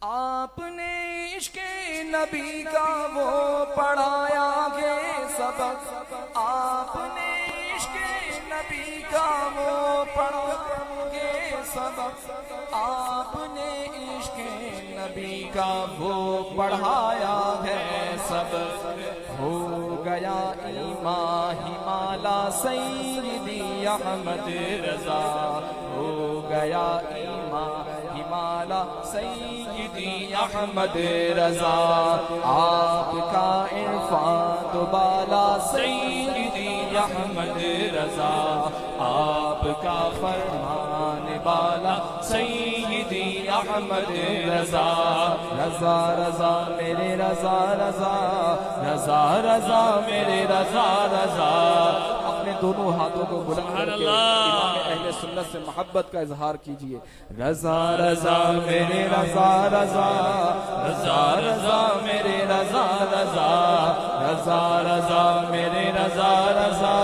آپ نے عشق نبی کا وہ پڑھایا گے سبق، آپ نے عشق نبی کا وہ پڑھایا گے سبق، آپ نے عشق نبی کا وہ پڑھایا ہے سبق، ہو گیا ایمان ہمالا سیدی احمد رضا، ہو گیا ایمان ہمالا سیدی احمد رضا، آپ کا عرفان تو بالا سیدی احمد رضا، آپ کا فرمان بالا سیدی احمد رضا، رضا رضا میرے رضا رضا، رضا رضا میرے رضا رضا، اپنے دونوں ہاتھوں کو بلند کر کے امام اہل سنت سے محبت کا اظہار کیجئے، رضا رضا میرے رضا رضا، رضا رضا میرے رضا رضا، رضا رضا میرے رضا رضا،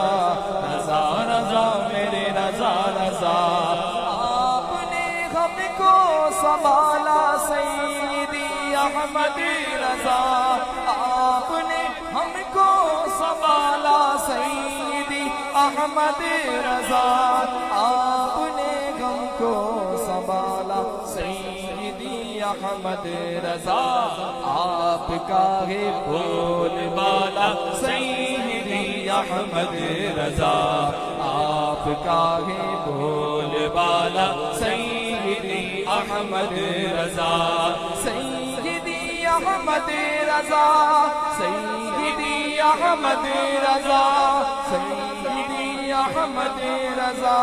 رضا رضا میرے رضا رضا، آپ نے ہم کو سنبھالا سیدی احمد رضا، آپ نے ہم کو سنبھالا سیدی احمد رضا، آپ نے ہم کو سنبھالا سیدی احمد رضا، آپ کا ہے بول بالا سیدی احمد رضا، آپ کا ہے بول بالا سیدی احمد رضا، سیدی احمد رضا، سیدی احمد رضا، سیدی احمد رضا،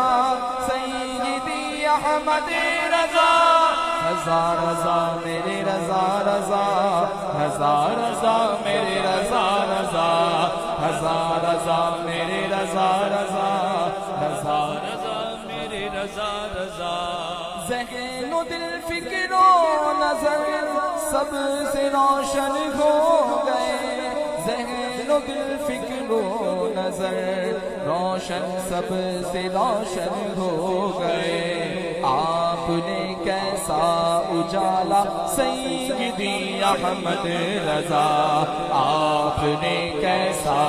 سیدی احمد رضا، رضا رضا میرے رضا رضا، رضا رضا میرے رضا رضا، رضا رضا میرے رضا رضا، رضا رضا میرے رضا رضا، ذہن و دل فکر و نظر سب سے روشن ہو گئے، ذہن و دل فکر و نظر روشن سب سے روشن ہو گئے، آپ نے کیسا اجالا سیدی احمد رضا، آپ نے کیسا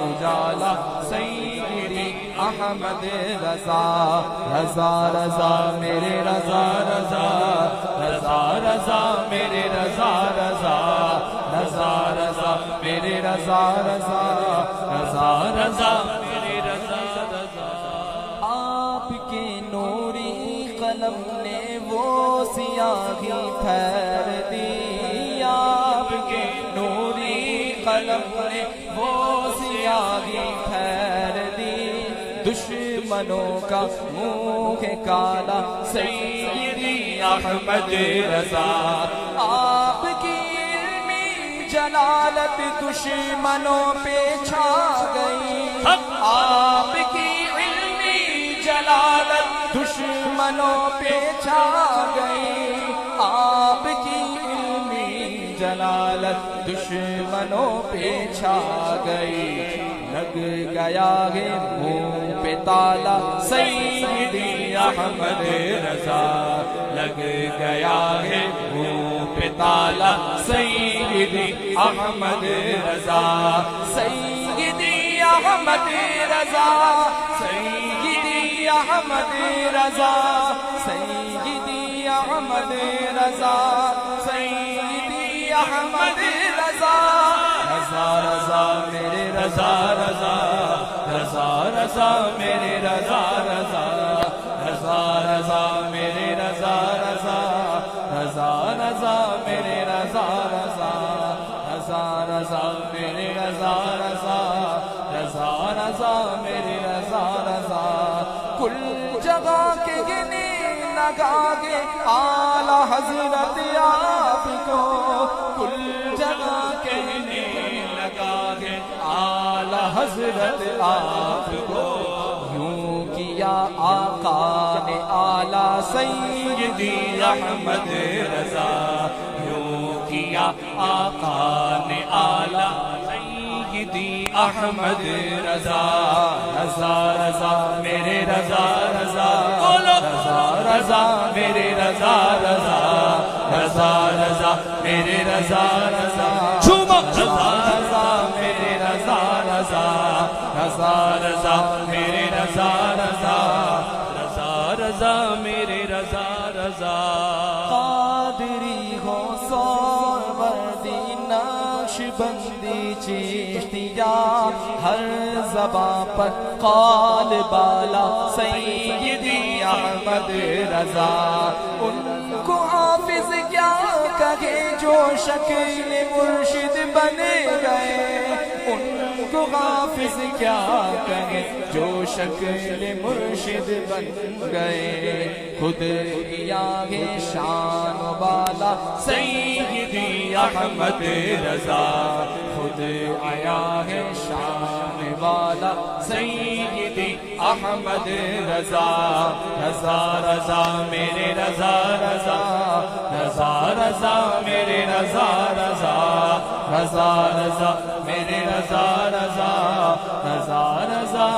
اجالا سیدی احمد رضا، رضا رضا میرے رضا رضا، رضا رضا میرے رضا رضا، رضا رضا میرے رضا رضا، رضا رضا میرے رضا رضا، آپ کے نوری قلم نے وہ سیاہی پھیر دی، آپ کے نوری قلم نے وہ سیاہی پھیر دی، دشمنوں کا منہ کالا سیدی احمد رضا، آپ کی علمی جلالت دشمنوں پہ چھا گئی، آپ کی علمی جلالت دشمنوں پہ چھا گئی، آپ کی علمی جلالت دشمنوں پہ چھا گئی، لگ گیا ہے منہ پہ تالا سیدی احمد رضا، لگ گیا ہے منہ پہ تالا سیدی احمد رضا، سیدی احمد رضا، سیدی احمد رضا، سیدی احمد رضا، سیدی احمد رضا، رضا رضا میرے رضا رضا، رضا رضا میرے رضا رضا، رضا رضا میرے رضا رضا، رضا رضا میرے رضا رضا، رضا رضا میرے رضا رضا، رضا رضا میرے رضا رضا، کل جگہ کے گنے لگا کے اعلیٰ حضرت آپ کو، کل جگہ کے گنے لگا کے اعلیٰ حضرت آپ کو، یوں کیا آقا نے اعلیٰ سیدی احمد رضا، یوں کیا آقا نے اعلیٰ سیدی احمد رضا، رضا رضا میرے رضا رضا، رضا رضا میرے رضا رضا رضا رضا میرے رضا رضا رضا رضا میرے رضا رضا رضا رضا میرے رضا رضا رضا رضا میرے رضا رضا قادری ہو سہروردی نقشبندی چشتیہ ہر زباں پر قال بالا سیدی احمد رضا ان کو حافظ کیا کہے جو شکل مرشد بن گئے ان کو حافظ کیا کہے جو شکل مرشد بن گئے خود آگے شان والا سیدی احمد رضا خود آیا ہے شان والا سیدی احمد رضا رضا رضا میرے رضا رضا رضا رضا میرے رضا رضا رضا رضا میرے رضا رضا رضا رضا